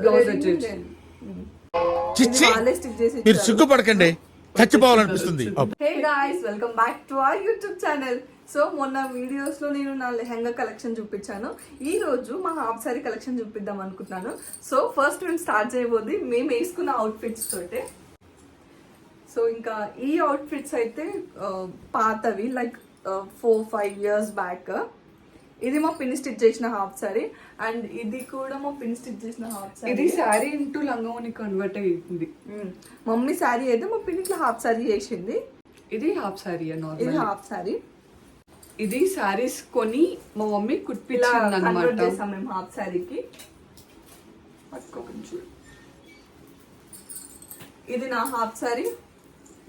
Blouse వచ్చేసి వాళ్ళే stitch చేసి మీరు సిగ్గుపడకండి, చచ్చిపోవాలనిపిస్తుంది. Hey guys, welcome back to our YouTube channel. So మొన్న వీడియోస్ లో నేను నా లెహంగా కలెక్షన్ చూపించాను. ఈ రోజు మా హాఫ్ సారీ కలెక్షన్ చూపిద్దాం అనుకుంటున్నాను. సో ఫస్ట్ మేము స్టార్ట్ చేయబోద్ది మేము వేసుకున్న అవుట్ఫిట్స్ తోటే. సో ఇంకా ఈ అవుట్ఫిట్స్ అయితే పాతవి, లైక్ 4-5 years బ్యాక్. ఇది మా పిన్ స్టిచ్ చేసిన హాఫ్ సారీ, అండ్ ఇది కూడా మా పిన్ స్టిచ్ చేసిన హాఫ్ సారీ. ఇది శారీ ఇంటూ లంగావోని కన్వర్ట్ అయ్యింది. మమ్మీ శారీ అయితే మా పిన్ ఇట్లా హాఫ్ సారీ చేసింది. ఇది హాఫ్ సారీ, ఇది హాఫ్ సారీ. ఇది శారీస్ కొని మా మమ్మీ కుట్టించింది అన్నమాట. చేసాం మేము హాఫ్ సారీకి. ఇది నా హాఫ్ సారీ,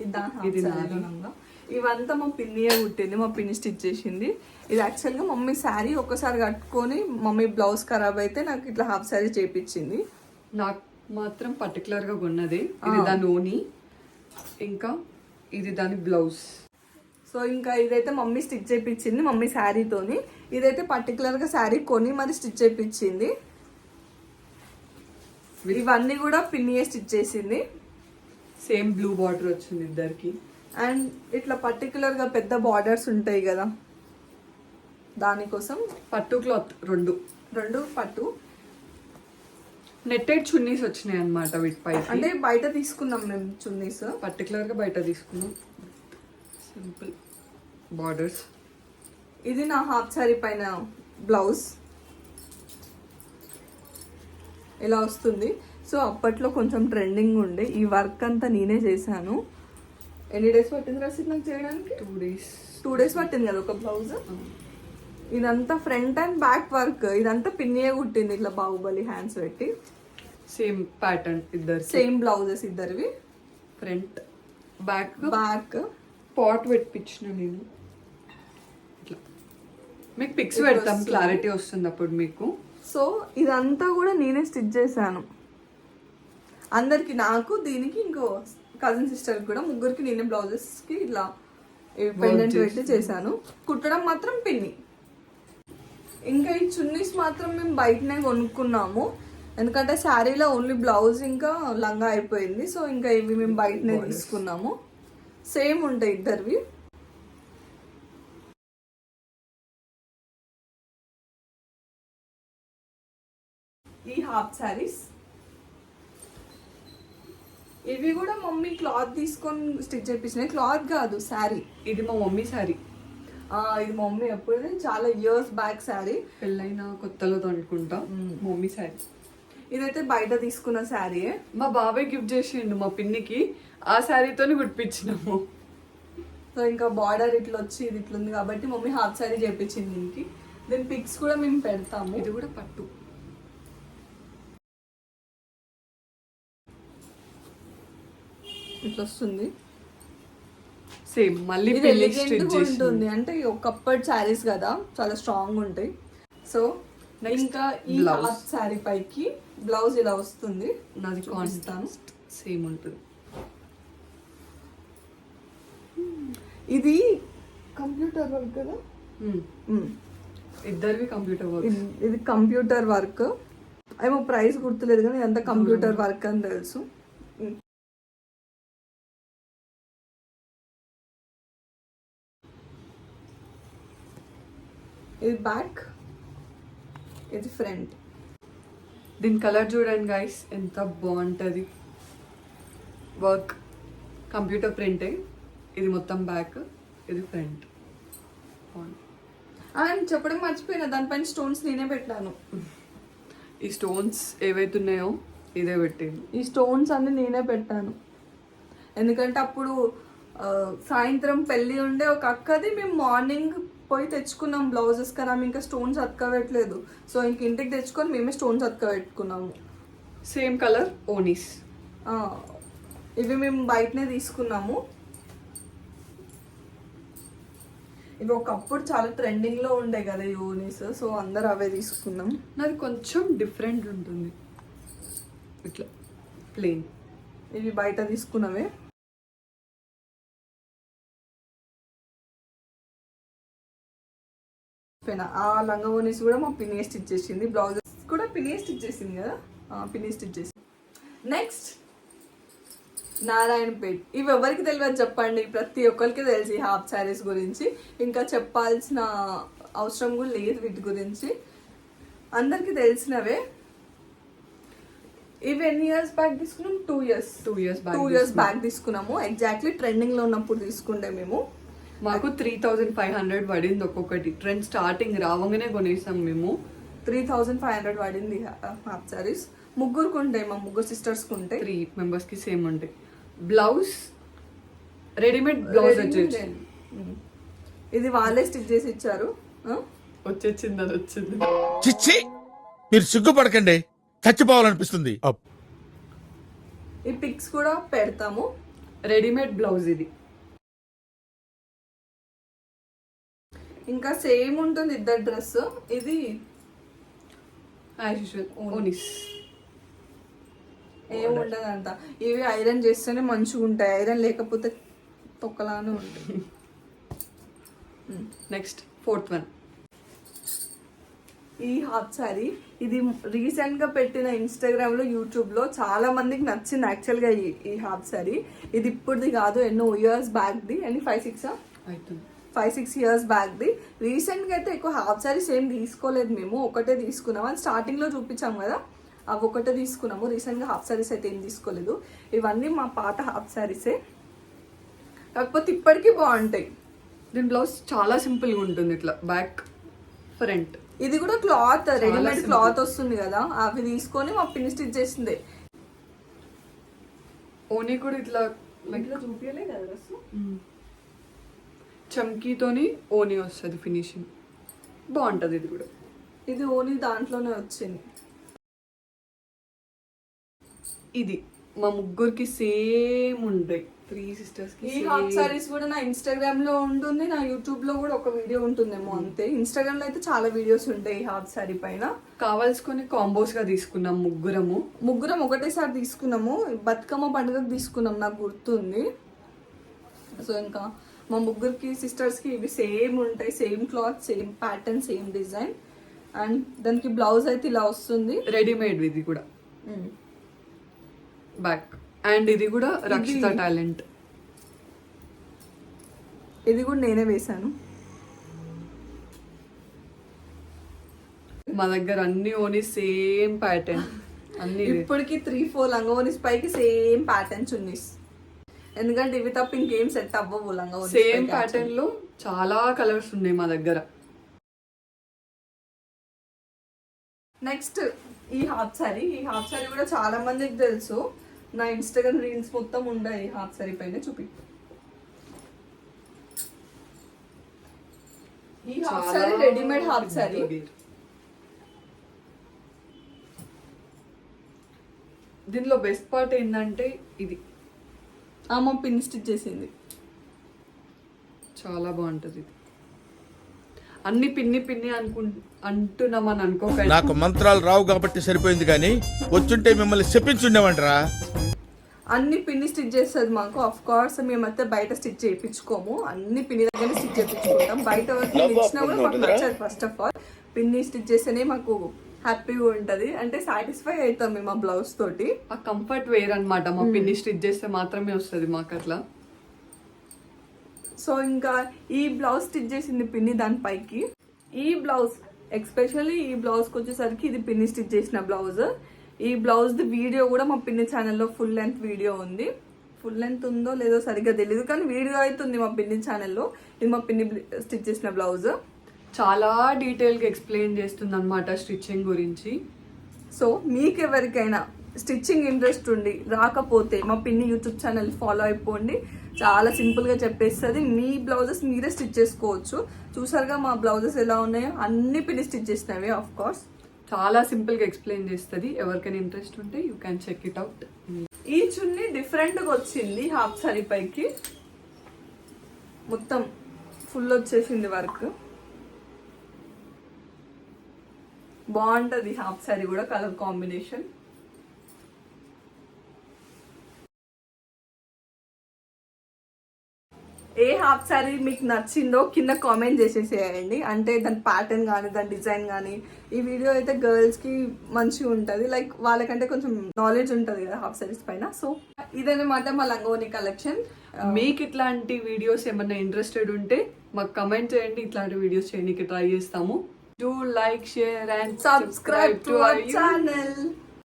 ఇది దాని హాఫ్ సారీ. ఇవంతా మా పిన్నియే కుట్టింది, మా పిన్ని స్టిచ్ చేసింది. ఇది యాక్చువల్గా మమ్మీ శారీ ఒకసారి కట్టుకొని మమ్మీ బ్లౌజ్ ఖరాబ్ అయితే నాకు ఇట్లా హాఫ్ శారీ చేపించింది. నాకు మాత్రం పర్టికులర్ గా కొన్నది. ఇది దాని ఓని, ఇంకా ఇది దాని బ్లౌజ్. సో ఇంకా ఇదైతే మమ్మీ స్టిచ్ చేయించింది మమ్మీ శారీతోని. ఇదైతే పర్టికులర్ గా శారీ కొని మరి స్టిచ్ చేయించింది. ఇవన్నీ కూడా పిన్నియే స్టిచ్ చేసింది. సేమ్ బ్లూ బార్డర్ వచ్చింది ఇద్దరికి. అండ్ ఇట్లా పర్టికులర్ గా పెద్ద బార్డర్స్ ఉంటాయి కదా, దానికోసం పట్టు క్లాత్ రెండు పట్టు నెట్టెడ్ చున్నీస్ వచ్చినాయి అన్నమాట. వీటిపై అంటే బయట తీసుకున్నాం మేము చున్నీస్, పర్టికులర్ గా బయట తీసుకున్నాం. Simple borders. ఇది నా హాఫ్ సారీ పైన బ్లౌజ్ ఇలా వస్తుంది. సో అప్పట్లో కొంచెం ట్రెండింగ్ ఉండే ఈ వర్క్ అంతా నేనే చేశాను. ఎన్ని డేస్ పట్టింది రసీద్ నాకు చేయడానికి? 2 days పట్టింది కదా ఒక బ్లౌజ్. ఇదంతా ఫ్రంట్ అండ్ బ్యాక్ వర్క్, ఇదంతా పిన్నియే కుట్టింది ఇట్లా బాహుబలి హ్యాండ్స్ పెట్టి. సేమ్ ప్యాటర్న్ ఇద్దరు, సేమ్ బ్లౌజెస్ ఇద్దరివి. ఫ్రంట్ బ్యాక్ పాట్ పెట్టించిన నేను. ఇట్లా మీకు పిక్స్ పెడతాం, క్లారిటీ వస్తుంది అప్పుడు మీకు. సో ఇదంతా కూడా నేనే స్టిచ్ చేశాను అందరికి, నాకు, దీనికి, ఇంకో కజిన్ సిస్టర్ కూడా, ముగ్గురికి నేనే బ్లౌజెస్ కి ఇట్లా పెండెంట్ పెట్టి చేశాను. కుట్టడం మాత్రం పిన్ని. ఇంకా ఈ చున్నీస్ మాత్రం మేము బయటనే కొనుక్కున్నాము, ఎందుకంటే శారీలో ఓన్లీ బ్లౌజ్ ఇంకా లంగా అయిపోయింది. సో ఇంకా ఇవి మేము బయటనే తీసుకున్నాము. సేమ్ ఉంటాయి ఇద్దరివి. ఈ హాఫ్ శారీస్ ఇవి కూడా మమ్మీ క్లాత్ తీసుకొని స్టిచ్ చేయించినాయి. క్లాత్ కాదు, శారీ. ఇది మా మమ్మీ శారీ. ఇది మమ్మీ ఎప్పుడైతే చాలా ఇయర్స్ బ్యాక్ శారీ, పెళ్ళైన కొత్తలో అనుకుంటా మమ్మీ శారీ. ఇదైతే బయట తీసుకున్న శారీయే. మా బాబాయ్ గిఫ్ట్ చేసిండు మా పిన్నికి, ఆ శారీతోని కుట్టించినాము. సో ఇంకా బార్డర్ ఇట్లా వచ్చి ఇది ఇట్లా ఉంది కాబట్టి మమ్మీ హాఫ్ శారీ చేయించింది దీనికి. దీని పిక్స్ కూడా మేము పెడతాము. ఇది కూడా పట్టు. ఇట్లా వస్తుంది సేమ్. మళ్ళీ ఉంటుంది అంటే ఒకప్పటి శారీస్ కదా, చాలా స్ట్రాంగ్ ఉంటాయి. సో ఇంకా ఈ హాఫ్ శారీ పైకి బ్లౌజ్ ఇలా వస్తుంది. నాది కాన్ట్రాస్ట్ సేమ్ ఉంటుంది. ఇది కంప్యూటర్ వర్క్ కదా, ఇద్దరివి కంప్యూటర్ వర్క్. ఇది కంప్యూటర్ వర్క్ ఏమో ప్రైస్ గుర్తులేదు కానీ ఇదంతా కంప్యూటర్ వర్క్ అని తెలుసు. ఇది బ్యాక్, ఇది ఫ్రంట్. దీని కలర్ చూడండి గైస్, ఎంత బాగుంటుంది. వర్క్ కంప్యూటర్ ప్రింటే. ఇది మొత్తం బ్యాక్, ఇది ఫ్రంట్. అండ్ చెప్పడం మర్చిపోయినా, దానిపైన స్టోన్స్ నేనే పెట్టాను. ఈ స్టోన్స్ ఏవైతున్నాయో ఇదే పెట్టింది. ఈ స్టోన్స్ అన్ని నేనే పెట్టాను, ఎందుకంటే అప్పుడు సాయంత్రం పెళ్ళి ఉండే ఒక అక్కది, మేము మార్నింగ్ పోయి తెచ్చుకున్నాం బ్లౌజెస్ కదా, ఇంకా స్టోన్స్ అతకబెట్టలేదు. సో ఇంక ఇంటికి తెచ్చుకొని మేమే స్టోన్స్ అతకబెట్టుకున్నాము. సేమ్ కలర్ ఓనీస్. ఇవి మేము బయటనే తీసుకున్నాము. ఇవి ఒకప్పుడు చాలా ట్రెండింగ్ లో ఉండే కదా ఈ ఓనీస్, సో అందరు అవే తీసుకున్నాం. నాది కొంచెం డిఫరెంట్ ఉంటుంది, ఇట్లా ప్లెయిన్. ఇవి బయట తీసుకున్నవే. ఆ లంగా ఓనీస్ కూడా మా పిన్ని స్టిచ్ చేసింది, బ్లౌజెస్ కూడా పిన్ని స్టిచ్ చేసింది కదా. పిన్ని స్టిచ్ చేసి. నెక్స్ట్ నారాయణపేట్. ఇవి ఎవరికి తెలియదు చెప్పండి, ప్రతి ఒక్కరికి తెలిసి హాఫ్ శారీస్ గురించి, ఇంకా చెప్పాల్సిన అవసరం కూడా లేదు వీటి గురించి, అందరికి తెలిసినవే. ఇవి ఎన్ని ఇయర్స్ బ్యాక్ తీసుకున్నాం? 2 ఇయర్స్ బ్యాక్ తీసుకున్నాము. ఎగ్జాక్ట్లీ ట్రెండింగ్ లో ఉన్నప్పుడు తీసుకుంటే మేము. మాకు 3500 పడింది ఒక్కొక్కటి. ట్రెండ్ స్టార్టింగ్ రావంగానే కొనేసాం మేము. 3500 పడింది హాఫ్ శారీస్. ముగ్గురికి ఉంటాయి, మా ముగ్గురు సిస్టర్స్ కి ఉంటాయి. 3 members కి సేమ్ ఉంటాయి. బ్లౌజ్ రెడీమేడ్ బ్లౌజ్ వచ్చేసి ఇది వాళ్ళే స్టిచ్ చేసి ఇచ్చారు. వచ్చేసింది, అది వచ్చింది. చిచ్చి మీరు సిగ్గుపడకండి, చచ్చిపోవాలనిపిస్తుంది. ఈ పిక్స్ కూడా పెడతాము. రెడీమేడ్ బ్లౌజ్ ఇది. ఇంకా సేమ్ ఉంటుంది ఇద్దరు డ్రెస్. ఇది ఓనిస్ ఏముండదంట. ఇవి ఐరన్ చేస్తేనే మంచిగా ఉంటాయి, ఐరన్ లేకపోతే తొక్కలానే ఉంటాయి. Next 4th one. ఈ హాఫ్ సారీ ఇది రీసెంట్ గా పెట్టిన ఇన్స్టాగ్రామ్ లో, యూట్యూబ్ లో చాలా మందికి నచ్చింది యాక్చువల్ గా ఈ హాఫ్ సారీ. ఇది ఇప్పుడుది కాదు, ఎన్నో ఇయర్స్ బ్యాక్ ది. అని 5-6 ఇయర్స్ బ్యాక్ ది. రీసెంట్ గా అయితే ఎక్కువ హాఫ్ సారీస్ ఏం తీసుకోలేదు మేము, ఒకటే తీసుకున్నాం. అని స్టార్టింగ్ లో చూపించాం కదా, అవి ఒకటే తీసుకున్నాము. రీసెంట్ గా హాఫ్ సారీస్ అయితే ఏం తీసుకోలేదు. ఇవన్నీ మా పాత హాఫ్ సారీసే, కాకపోతే ఇప్పటికీ బాగుంటాయి. దీని బ్లౌజ్ చాలా సింపుల్ గా ఉంటుంది, ఇట్లా బ్యాక్ ఫ్రంట్. ఇది కూడా క్లాత్, రెడీమేడ్ క్లాత్ వస్తుంది కదా, అవి తీసుకొని మా పిన్ని స్టిచ్ చేసింది. ఓనీ కూడా ఇట్లా చూపించలే కదా డ్రెస్. చమ్కీతోని ఓనీ వస్తుంది ఫినిషింగ్, బాగుంటది. ఇది కూడా ఇది ఓన్లీ దాంట్లోనే వచ్చింది. ఇది మా ముగ్గురికి సేమ్ ఉంటాయి, 3 sisters కి. ఈ హాఫ్ సారీస్ కూడా నా ఇన్స్టాగ్రామ్ లో ఉంటుంది, నా యూట్యూబ్ లో కూడా ఒక వీడియో ఉంటుందేమో అంతే. ఇన్స్టాగ్రామ్ లో అయితే చాలా వీడియోస్ ఉంటాయి ఈ హాఫ్ సారీ పైన. కావాల్సుకొని కాంబోస్ గా తీసుకున్నాం ముగ్గురం ఒకటేసారి తీసుకున్నాము. బతుకమ్మ పండుగకు తీసుకున్నాం, నాకు గుర్తుంది. సో ఇంకా మా ముగ్గురికి సిస్టర్స్ కి ఇవి సేమ్ ఉంటాయి, same cloth, same pattern, same design. And దానికి బ్లౌజ్ అయితే ఇలా వస్తుంది, రెడీమేడ్. ఇది కూడా బ్యాక్. అండ్ ఇది కూడా రక్షిత టాలెంట్. ఇది కూడా నేనే వేసాను. మా దగ్గర అన్ని ఓనీ సేమ్ ప్యాటర్న్, అన్ని ఇప్పటికి 3-4 లంగోనిస్ పైకి సేమ్ ప్యాటర్న్స్ ఉన్నాయి. ఎందుకంటే ఇవి తప్ప ఇంకేం సెట్ అవ్వవు లంగోని. సేమ్ ప్యాటర్న్ లో చాలా కలర్స్ ఉన్నాయి మా దగ్గర. నెక్స్ట్ ఈ హాఫ్ సారీ కూడా చాలా మందికి తెలుసు. నా ఇన్స్టాగ్రామ్ రీల్స్ మొత్తం ఉన్నాయి ఈ హాఫ్ సారీ పైన. చూపి. ఈ half sorry readymade half sorry. దీనిలో బెస్ట్ పార్ట్ ఏంటంటే ఇది మా పిన్ స్టిచ్ చేసింది, చాలా బాగుంటది. ఇది అన్ని పిన్ని అంటున్నామని అనుకోకండి. నాకు మంత్రాలు రావు కాబట్టి సరిపోయింది, కానీ వచ్చుంటే మిమ్మల్ని చెప్పించుండేవంటరా. అన్ని పిన్ని స్టిచ్ చేస్తుంది మాకు. ఆఫ్ కోర్స్ మేమైతే బయట స్టిచ్ చేయించుకోము, అన్ని పిన్ని దగ్గర స్టిచ్ చేయించుకుంటాం. బయట ఇచ్చినా కూడా మాకు నచ్చదు. ఫస్ట్ ఆఫ్ ఆల్ పిన్ని స్టిచ్ చేస్తేనే మాకు హ్యాపీగా ఉంటది, అంటే సాటిస్ఫై అవుతాం మేము ఆ బ్లౌజ్ తోటి. ఆ కంఫర్ట్ వేర్ అనమాట. మా పిన్ని స్టిచ్ చేస్తే మాత్రమే వస్తుంది మాకు అట్లా. సో ఇంకా ఈ బ్లౌజ్ స్టిచ్ చేసింది పిన్ని దానిపైకి. ఈ బ్లౌజ్ ఎక్స్పెషల్లీ ఈ బ్లౌజ్కి వచ్చేసరికి ఇది పిన్ని స్టిచ్ చేసిన బ్లౌజ్. ఈ బ్లౌజ్ వీడియో కూడా మా పిన్ని ఛానల్లో ఫుల్ లెంత్ వీడియో ఉంది. ఫుల్ లెంత్ ఉందో లేదో సరిగ్గా తెలియదు, కానీ వీడియో అయితే ఉంది మా పిన్ని ఛానల్లో. ఇది మా పిన్ని స్టిచ్ చేసిన బ్లౌజ్. చాలా డీటెయిల్గా ఎక్స్ప్లెయిన్ చేస్తుంది అనమాట స్టిచ్చింగ్ గురించి. సో మీకు ఎవరికైనా స్టిచ్చింగ్ ఇంట్రెస్ట్ ఉండి రాకపోతే మా పిన్ని యూట్యూబ్ ఛానల్ ఫాలో అయిపోండి. చాలా సింపుల్గా చెప్పేస్తుంది. మీ బ్లౌజెస్ మీరే స్టిచ్ చేసుకోవచ్చు. చూసారుగా మా బ్లౌజెస్ ఎలా ఉన్నాయో, అన్ని పిన్ని స్టిచ్ చేసినవి. ఆఫ్ కోర్స్ చాలా సింపుల్గా ఎక్స్ప్లెయిన్ చేస్తుంది. ఎవరికైనా ఇంట్రెస్ట్ ఉంటే you can check it out. ఈ చున్నీ డిఫరెంట్గా వచ్చింది హాఫ్ సారీ పైకి. మొత్తం ఫుల్ వచ్చేసింది వర్క్. బాగుంటుంది హాఫ్ సారీ కూడా, కలర్ కాంబినేషన్. ఏ హాఫ్ సారీ మీకు నచ్చిందో కింద కామెంట్ చేసేసేయండి. అంటే దాని ప్యాటర్న్ కానీ దాని డిజైన్ కానీ. ఈ వీడియో అయితే గర్ల్స్ కి మంచిగా ఉంటుంది, లైక్ వాళ్ళకంటే కొంచెం నాలెడ్జ్ ఉంటుంది కదా హాఫ్ సారీస్ పైన. సో ఇదన్నమాట మా లంగోని కలెక్షన్. మీకు ఇట్లాంటి వీడియోస్ ఏమన్నా ఇంట్రెస్టెడ్ ఉంటే మాకు కమెంట్ చేయండి, ఇట్లాంటి వీడియోస్ చేయడానికి ట్రై చేస్తాము. Do like, share and Subscribe to our channel.